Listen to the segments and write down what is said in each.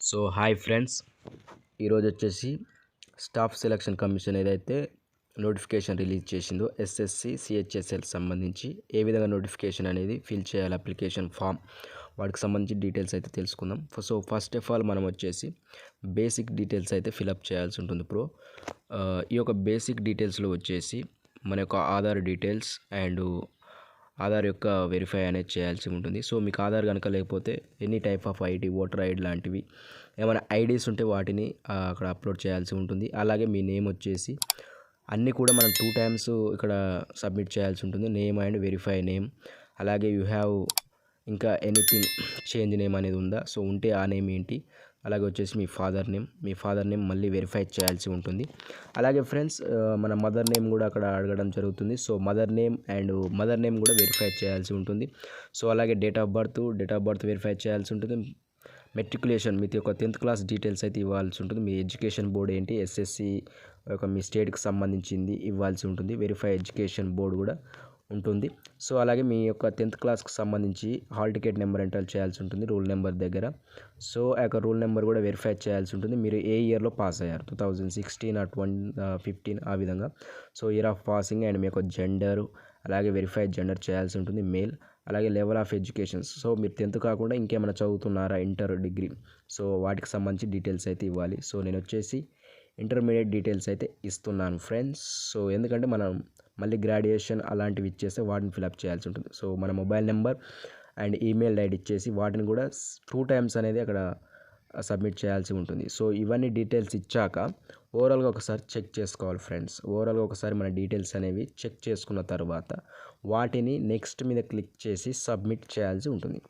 So hi friends, ఈరోజు వచ్చేసి staff selection commission ఏదైతే నోటిఫికేషన్ రిలీజ్ చేసిందో ఎస్ఎస్సి సిహెచ్ఎస్ఎల్ సంబంధించి ఏ విధంగా నోటిఫికేషన్ అనేది ఫిల్ చేయాలి, అప్లికేషన్ ఫామ్ వాటికి సంబంధించి డీటెయిల్స్ అయితే తెలుసుకుందాం. సో ఫస్ట్ ఆఫ్ ఆల్ మనం వచ్చేసి బేసిక్ డీటెయిల్స్ అయితే ఫిలప్ చేయాల్సి ఉంటుంది. ఈ యొక్క బేసిక్ డీటెయిల్స్లో వచ్చేసి మన యొక్క ఆధార్ డీటెయిల్స్ అండ్ ఆధార్ యొక్క వెరిఫై అనేది చేయాల్సి ఉంటుంది. సో మీకు ఆధార్ కనుక లేకపోతే any type of ID, voter ID లాంటివి ఏమైనా ఐడీస్ ఉంటే వాటిని అక్కడ అప్లోడ్ చేయాల్సి ఉంటుంది. అలాగే మీ నేమ్ వచ్చేసి అన్నీ కూడా మనం 2 టైమ్స్ ఇక్కడ సబ్మిట్ చేయాల్సి ఉంటుంది. Name and verify name. అలాగే యూ హ్యావ్ ఇంకా ఎనీథింగ్ చేంజ్ నేమ్ అనేది ఉందా, సో ఉంటే ఆ నేమ్ ఏంటి, అలాగే వచ్చేసి మీ ఫాదర్ నేమ్ మళ్ళీ వెరిఫై చేయాల్సి ఉంటుంది. అలాగే ఫ్రెండ్స్, మన మదర్ నేమ్ కూడా అక్కడ అడగడం జరుగుతుంది. సో మదర్ నేమ్ కూడా వెరిఫై చేయాల్సి ఉంటుంది. సో అలాగే డేట్ ఆఫ్ బర్త్ వెరిఫై చేయాల్సి ఉంటుంది. మెట్రికులేషన్, మీ యొక్క 10th క్లాస్ డీటెయిల్స్ అయితే ఇవ్వాల్సి ఉంటుంది. మీ ఎడ్యుకేషన్ బోర్డు ఏంటి, ఎస్ఎస్సి మీ స్టేట్కి సంబంధించింది ఇవ్వాల్సి ఉంటుంది. వెరిఫై ఎడ్యుకేషన్ బోర్డు కూడా ఉంటుంది. సో అలాగే మీ యొక్క 10th క్లాస్కి సంబంధించి హాల్ టికెట్ నెంబర్ ఎంటర్ చేయాల్సి ఉంటుంది రూల్ నెంబర్ దగ్గర. సో ఆ యొక్క రూల్ నెంబర్ కూడా వెరిఫై చేయాల్సి ఉంటుంది. మీరు ఏ ఇయర్లో పాస్ అయ్యారు, 2016 or 2015 ఆ విధంగా. So year of passing and మీ యొక్క జెండరు, అలాగే వెరిఫైడ్ జెండర్ చేయాల్సి ఉంటుంది, మేల్. అలాగే లెవెల్ ఆఫ్ ఎడ్యుకేషన్స్, సో మీరు 10th కాకుండా ఇంకేమైనా చదువుతున్నారా, ఇంటర్, డిగ్రీ, సో వాటికి సంబంధించి డీటెయిల్స్ అయితే ఇవ్వాలి. సో నేను వచ్చేసి ఇంటర్మీడియట్ డీటెయిల్స్ అయితే ఇస్తున్నాను ఫ్రెండ్స్. సో ఎందుకంటే మనం మళ్ళీ గ్రాడ్యుయేషన్ అలాంటివి ఇచ్చేస్తే వాటిని ఫిలప్ చేయాల్సి ఉంటుంది. సో మన mobile number and email ID ఇచ్చేసి వాటిని కూడా 2 టైమ్స్ అనేది అక్కడ సబ్మిట్ చేయాల్సి ఉంటుంది. సో ఇవన్నీ డీటెయిల్స్ ఇచ్చాక ఓవరాల్గా ఒకసారి చెక్ చేసుకోవాలి ఫ్రెండ్స్. ఓవరాల్గా ఒకసారి మన డీటెయిల్స్ అనేవి చెక్ చేసుకున్న తర్వాత వాటిని నెక్స్ట్ మీద క్లిక్ చేసి సబ్మిట్ చేయాల్సి ఉంటుంది.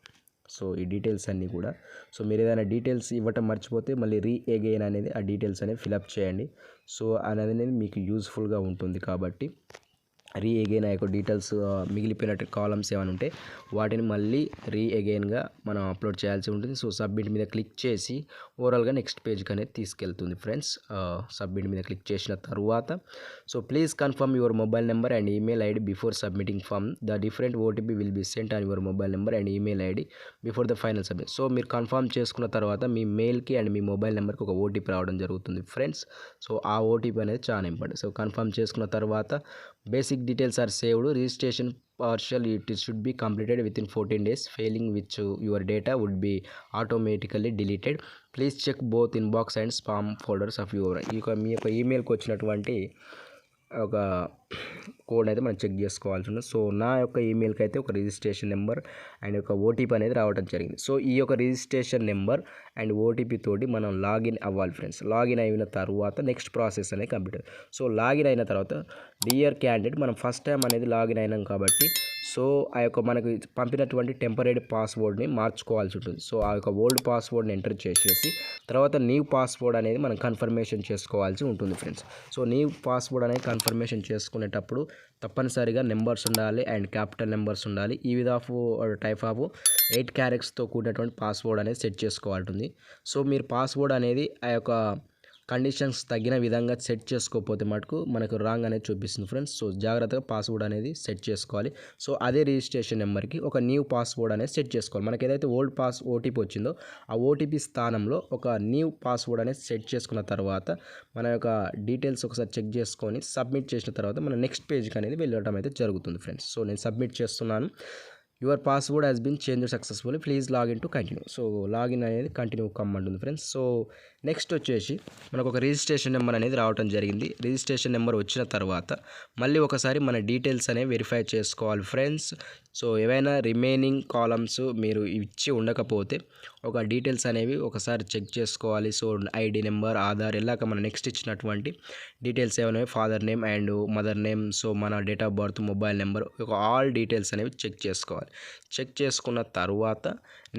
సో ఈ డీటెయిల్స్ అన్నీ కూడా, సో మీరు ఏదైనా డీటెయిల్స్ ఇవ్వటం మర్చిపోతే మళ్ళీ అగైన్ అనేది ఆ డీటెయిల్స్ అనేవి ఫిలప్ చేయండి. సో అనేది మీకు యూస్ఫుల్గా ఉంటుంది. కాబట్టి అగైన్ ఆ యొక్క డీటెయిల్స్ మిగిలిపోయినట్టు కాలమ్స్ ఏమైనా ఉంటే వాటిని మళ్ళీ అగైన్గా మనం అప్లోడ్ చేయాల్సి ఉంటుంది. సో సబ్మిట్ మీద క్లిక్ చేసి ఓవరాల్గా నెక్స్ట్ పేజ్కి అనేది తీసుకెళ్తుంది ఫ్రెండ్స్. సబ్మిట్ మీద క్లిక్ చేసిన తర్వాత so please confirm your mobile number and email ID before submitting form. The different OTP will be sent on your mobile number and email ID before the final submit. So మీరు confirm చేసుకున్న తర్వాత మీ మెయిల్కి and me mobile నెంబర్కి ఒక OTP రావడం జరుగుతుంది friends. So ఆ OTP అనేది చాలా ఇంపార్టెంట్. సో కన్ఫర్మ్ చేసుకున్న తర్వాత basic details are saved. Registration partial, it should be completed within 14 days. Failing which your data would be automatically deleted. Please check both inbox and spam folders of your మీ యొక్క ఈమెయిల్కి వచ్చినటువంటి ఒక code అయితే మనం check చేసుకోవాల్సి ఉంది. So నా యొక్క ఈమెయిల్కి అయితే ఒక రిజిస్ట్రేషన్ నెంబర్ అండ్ ఒక ఓటీపీ అనేది రావడం జరిగింది. సో ఈ యొక్క రిజిస్ట్రేషన్ నెంబర్ అండ్ ఓటీపీ తోటి మనం లాగిన్ అవ్వాలి ఫ్రెండ్స్. లాగిన్ అయిన తర్వాత నెక్స్ట్ ప్రాసెస్ అనేది కంప్లీట్. సో లాగిన్ అయిన తర్వాత డియర్ క్యాండిడేట్, మనం ఫస్ట్ టైం అనేది లాగిన్ అయినాం కాబట్టి సో ఆ యొక్క మనకు పంపినటువంటి టెంపరీ పాస్వర్డ్ని మార్చుకోవాల్సి ఉంటుంది. సో ఆ యొక్క ఓల్డ్ పాస్వర్డ్ని ఎంటర్ చేసేసి తర్వాత న్యూ పాస్వర్డ్ అనేది మనం కన్ఫర్మేషన్ చేసుకోవాల్సి ఉంటుంది ఫ్రెండ్స్. సో న్యూ పాస్వర్డ్ అనేది కన్ఫర్మేషన్ చేసుకునేటప్పుడు తప్పనిసరిగా నెంబర్స్ ఉండాలి అండ్ క్యాపిటల్ నెంబర్స్ ఉండాలి. ఈ విధ ఆఫ్ టైప్ ఆఫ్ 8 క్యారెక్టర్స్తో కూడినటువంటి పాస్వర్డ్ అనేది సెట్ చేసుకోవాల్సింది. సో మీరు పాస్వర్డ్ అనేది ఆ యొక్క కండిషన్స్ తగిన విధంగా సెట్ చేసుకోకపోతే మటుకు మనకు రాంగ్ అనేది చూపిస్తుంది ఫ్రెండ్స్. సో జాగ్రత్తగా పాస్వర్డ్ అనేది సెట్ చేసుకోవాలి. సో అదే రిజిస్ట్రేషన్ నెంబర్కి ఒక న్యూ పాస్వర్డ్ అనేది సెట్ చేసుకోవాలి. మనకి ఏదైతే ఓల్డ్ ఓటీపీ వచ్చిందో ఆ ఓటీపీ స్థానంలో ఒక న్యూ పాస్వర్డ్ అనేది సెట్ చేసుకున్న తర్వాత మన యొక్క డీటెయిల్స్ ఒకసారి చెక్ చేసుకొని సబ్మిట్ చేసిన తర్వాత మన నెక్స్ట్ పేజ్కి అనేది వెళ్ళడం అయితే జరుగుతుంది ఫ్రెండ్స్. సో నేను సబ్మిట్ చేస్తున్నాను. Your password has been change successfully, please login to continue. So login అనేది కంటిన్యూ కమ్మంటుంది ఫ్రెండ్స్. సో నెక్స్ట్ వచ్చేసి మనకు ఒక రిజిస్ట్రేషన్ నెంబర్ అనేది రావడం జరిగింది. రిజిస్ట్రేషన్ నెంబర్ వచ్చిన తర్వాత మళ్ళీ ఒకసారి మన డీటెయిల్స్ అనేవి వెరిఫై చేసుకోవాలి ఫ్రెండ్స్. సో ఏవైనా రిమైనింగ్ కాలమ్స్ మీరు ఇచ్చి ఉండకపోతే ఒక డీటెయిల్స్ అనేవి ఒకసారి చెక్ చేసుకోవాలి. సో ఐడి నెంబర్, ఆధార్, ఇలాగ మన నెక్స్ట్ ఇచ్చినటువంటి డీటెయిల్స్ ఏమైనా father name and mother name, so మన date of birth, mobile number, ఒక ఆల్ డీటెయిల్స్ అనేవి చెక్ చేసుకోవాలి. చెక్ చేసుకున్న తర్వాత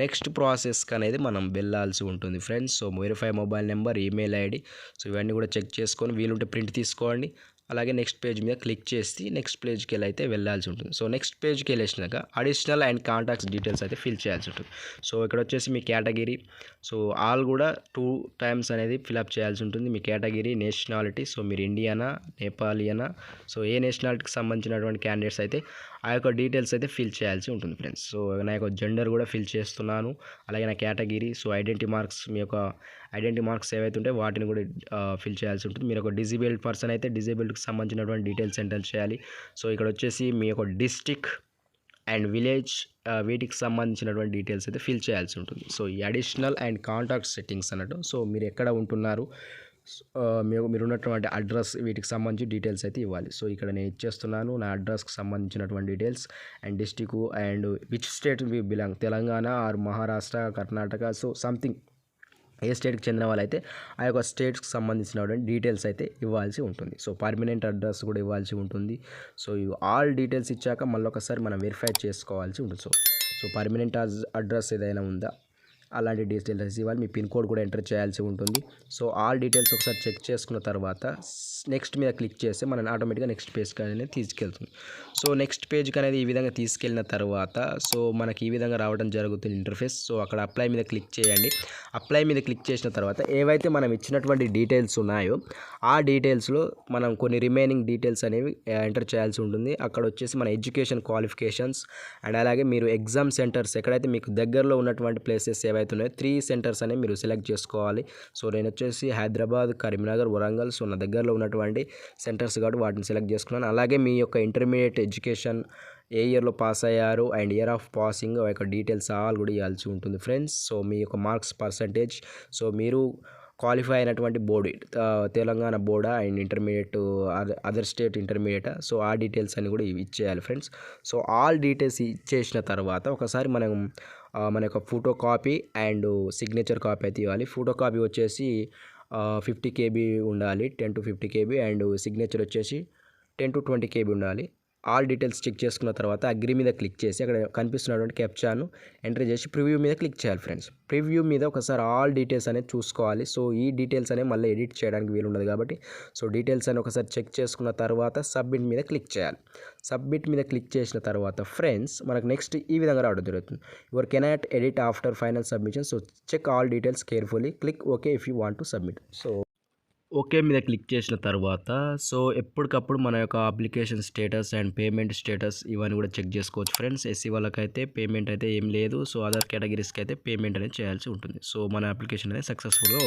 నెక్స్ట్ ప్రాసెస్కి అనేది మనం వెళ్ళాల్సి ఉంటుంది friends. So verify mobile number, email ID, so ఇవన్నీ కూడా చెక్ చేసుకొని వీలుంటే ప్రింట్ తీసుకోండి. అలాగే నెక్స్ట్ పేజ్ మీద క్లిక్ చేసి నెక్స్ట్ పేజ్కి అయితే వెళ్ళాల్సి ఉంటుంది. సో నెక్స్ట్ పేజ్కి వెళ్ళేసినాక అడిషనల్ అండ్ కాంటాక్ట్స్ డీటెయిల్స్ అయితే ఫిల్ చేయాల్సి ఉంటుంది. సో ఇక్కడ వచ్చేసి మీ కేటగిరీ, సో ఆల్ కూడా 2 టైమ్స్ అనేది ఫిలప్ చేయాల్సి ఉంటుంది. మీ కేటగిరీ, నేషనాలిటీ, సో మీరు ఇండియనా, నేపాలియనా, సో ఏ నేషనాలిటీకి సంబంధించినటువంటి క్యాండిడేట్స్ అయితే ఆ యొక్క డీటెయిల్స్ అయితే ఫిల్ చేయాల్సి ఉంటుంది ఫ్రెండ్స్. సో నా యొక్క జెండర్ కూడా ఫిల్ చేస్తున్నాను, అలాగే నా కేటగిరీ, సో ఐడెంటిటీ మార్క్స్, మీ యొక్క ఐడెంటిటీ మార్క్స్ ఏవైతే ఉంటాయో వాటిని కూడా ఫిల్ చేయాల్సి ఉంటుంది. మీరు ఒక డిజేబుల్డ్ పర్సన్ అయితే డిజేబుల్డ్కి సంబంధించినటువంటి డీటెయిల్స్ ఎంటర్ చేయాలి. సో ఇక్కడ వచ్చేసి మీ యొక్క డిస్ట్రిక్ట్ అండ్ విలేజ్ వీటికి సంబంధించినటువంటి డీటెయిల్స్ అయితే ఫిల్ చేయాల్సి ఉంటుంది. సో ఈ అడిషనల్ అండ్ కాంటాక్ట్ సెట్టింగ్స్ అన్నట్టు. సో మీరు ఎక్కడ ఉంటున్నారు, మీరు ఉన్నటువంటి అడ్రస్, వీటికి సంబంధించి డీటెయిల్స్ అయితే ఇవ్వాలి. సో ఇక్కడ నేను ఇచ్చేస్తున్నాను నా అడ్రస్కి సంబంధించినటువంటి details and district and which state we belong, Telangana or Maharashtra, Karnataka, so something ఏ స్టేట్కి చెందిన వాళ్ళైతే ఆ యొక్క స్టేట్స్కి సంబంధించినటువంటి డీటెయిల్స్ అయితే ఇవ్వాల్సి ఉంటుంది. సో పర్మనెంట్ అడ్రస్ కూడా ఇవ్వాల్సి ఉంటుంది. సో ఇవి ఆల్ డీటెయిల్స్ ఇచ్చాక మళ్ళీ ఒకసారి మనం వెరిఫై చేసుకోవాల్సి ఉంటుంది. సో పర్మనెంట్ అడ్రస్ ఏదైనా ఉందా, అలాంటి డీటెయిల్స్ ఇవ్వాలి. మీ పిన్ కోడ్ కూడా ఎంటర్ చేయాల్సి ఉంటుంది. సో ఆల్ డీటెయిల్స్ ఒకసారి చెక్ చేసుకున్న తర్వాత నెక్స్ట్ మీద క్లిక్ చేస్తే మనం ఆటోమేటిక్గా నెక్స్ట్ పేజ్కి అనేది తీసుకెళ్తుంది. సో నెక్స్ట్ పేజ్కి అనేది ఈ విధంగా తీసుకెళ్ళిన తర్వాత సో మనకి ఈ విధంగా రావడం జరుగుతుంది ఇంటర్ఫేస్. సో అక్కడ అప్లై మీద క్లిక్ చేయండి. అప్లై మీద క్లిక్ చేసిన తర్వాత ఏవైతే మనం ఇచ్చినటువంటి డీటెయిల్స్ ఉన్నాయో ఆ డీటెయిల్స్లో మనం కొన్ని రిమైనింగ్ డీటెయిల్స్ అనేవి ఎంటర్ చేయాల్సి ఉంటుంది. అక్కడ వచ్చేసి మన ఎడ్యుకేషన్ క్వాలిఫికేషన్స్ అండ్ అలాగే మీరు ఎగ్జామ్ సెంటర్స్ ఎక్కడైతే మీకు దగ్గరలో ఉన్నటువంటి ప్లేసెస్ ఏవైతే ఉన్నాయో 3 సెంటర్స్ అనేవి మీరు సెలెక్ట్ చేసుకోవాలి. సో నేను వచ్చేసి హైదరాబాద్, కరీంనగర్, వరంగల్, సో నా దగ్గరలో ఉన్నటువంటి సెంటర్స్ కాబట్టి వాటిని సెలెక్ట్ చేసుకున్నాను. అలాగే మీ యొక్క ఇంటర్మీడియట్ ఎడ్యుకేషన్ ఏ ఇయర్లో పాస్ అయ్యారు అండ్ ఇయర్ ఆఫ్ పాసింగ్ యొక్క డీటెయిల్స్ ఆల్ కూడా ఇవ్వాల్సి ఉంటుంది ఫ్రెండ్స్. సో మీ యొక్క మార్క్స్ పర్సంటేజ్, సో మీరు క్వాలిఫై అయినటువంటి బోర్డు తెలంగాణ బోర్డా and intermediate other state intermediate, so ఆ డీటెయిల్స్ అన్ని కూడా ఇచ్చేయాలి ఫ్రెండ్స్. సో ఆల్ డీటెయిల్స్ ఇచ్చేసిన తర్వాత ఒకసారి మనం మన యొక్క photo copy and signature copy అయితే ఇవ్వాలి. ఫోటో కాపీ వచ్చేసి 50 KB ఉండాలి, 10 to 50 KB, అండ్ సిగ్నేచర్ వచ్చేసి 10 to 20 KB ఉండాలి. ఆల్ డీటెయిల్స్ చెక్ చేసుకున్న తర్వాత అగ్రీ మీద క్లిక్ చేసి అక్కడ కనిపిస్తున్నటువంటి క్యాప్చాను ఎంటర్ చేసి ప్రివ్యూ మీద క్లిక్ చేయాలి ఫ్రెండ్స్. ప్రివ్యూ మీద ఒకసారి ఆల్ డీటెయిల్స్ అనేది చూసుకోవాలి. సో ఈ డీటెయిల్స్ అనేవి మళ్ళీ ఎడిట్ చేయడానికి వీలుండదు కాబట్టి సో డీటెయిల్స్ అని ఒకసారి చెక్ చేసుకున్న తర్వాత సబ్మిట్ మీద క్లిక్ చేయాలి. సబ్మిట్ మీద క్లిక్ చేసిన తర్వాత ఫ్రెండ్స్ మనకు నెక్స్ట్ ఈ విధంగా రావడం జరుగుతుంది. Your cannot edit after final submission, so check all details carefully, click okay if you want to submit. So okay మీద క్లిక్ చేసిన తర్వాత సో ఎప్పటికప్పుడు మన యొక్క application status and payment status ఇవన్నీ కూడా చెక్ చేసుకోవచ్చు ఫ్రెండ్స్. ఎస్సీ వాళ్ళకైతే పేమెంట్ అయితే ఏం లేదు. సో అదర్ కేటగిరీస్కి అయితే పేమెంట్ అనేది చేయాల్సి ఉంటుంది. సో మన అప్లికేషన్ అనేది సక్సెస్ఫుల్గా